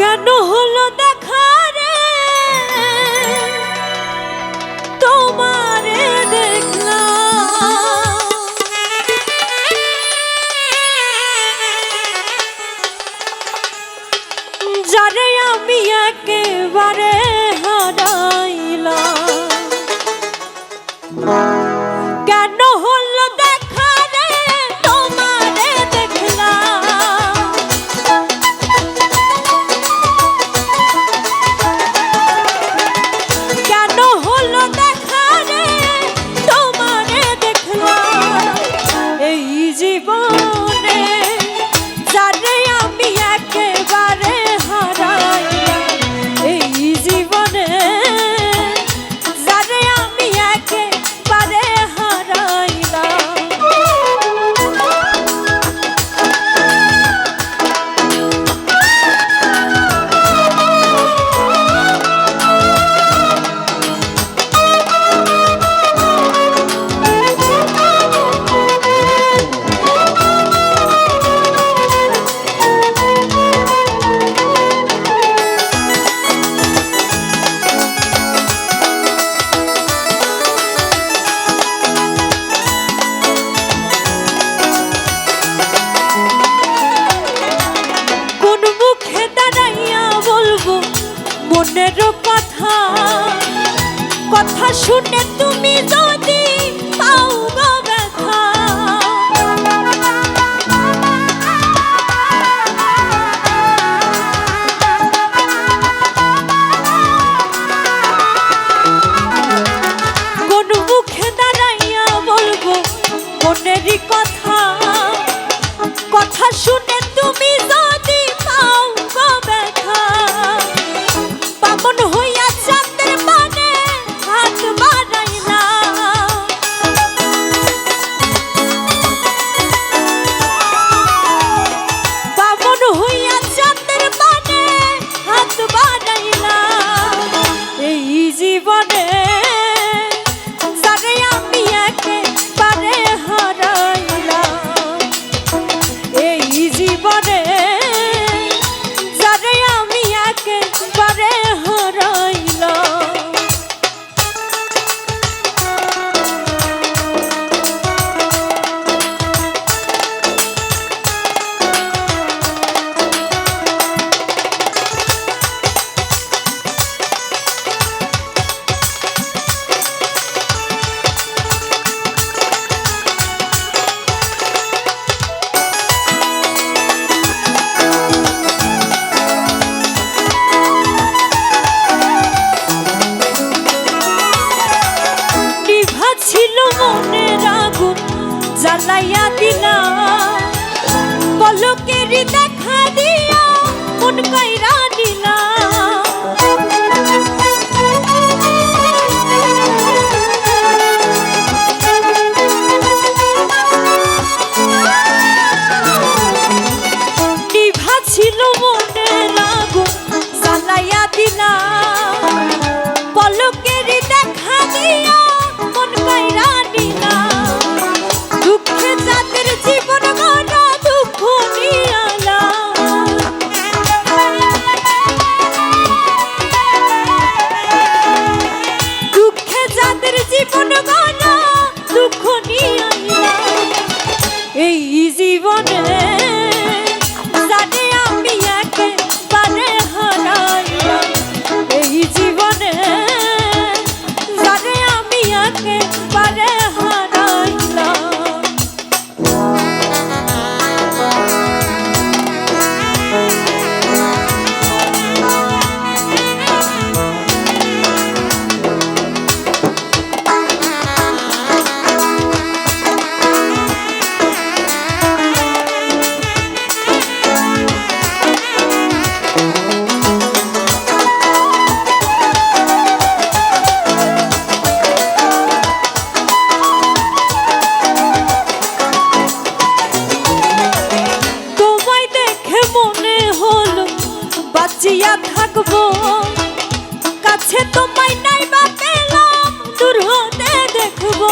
কেন হলো দেখা রে তোমারে দেখলাম, যারে আমি একেবারে হারাইলাম। কেন হলো দেখা রে তোমারে দেখলাম, কেন হলো দেখা রে তোমারে দেখলাম। এই জীবনে যারে আমি একেবারে হারাইলাম, এই জীবনে যারে আমি একেবারে হারাইলাম। মনের কথা কথা শুনে তুমি যদি পাও গো ব্যথা, কোন মুখে দাঁড়াইয়া বলবো মনেরই কথা কথা শুনে তুমি যদি পাও গো ব্যথা। বামন হইয়া চাঁদের পানে হাত বাড়াইলাম, বামন হইয়া চাঁদের পানে হাত বাড়াইলাম। এই জীবনে যারে আমি একেবারে হারাইলাম, এই জীবনে যারে আমি একেবারে হারাইলাম। ছিল মনের আগুন জ্বালাইয়া দিলা, পলকেরই দেখা দিয়া মন কাইরা নিলা। নিভা ছিল মনের আগুন জ্বালাইয়া দিলা, পলকেরই দেখা দিয়া মন কাইরা নিলা। দুঃখে যাদের জীবন গড়া দুঃখ নিয়ালা, দুঃখে যাদের জীবন গড়া দুঃখ নিয়ালা। এই জীবনে যারে আমি একেবারে হারাইলাম, এই জীবনে যারে আমি একেবারে হারাইলাম। বাঁচিয়া থাকবো, কাছে তোমায় নাই বা পেলাম দূর হতে দেখবো।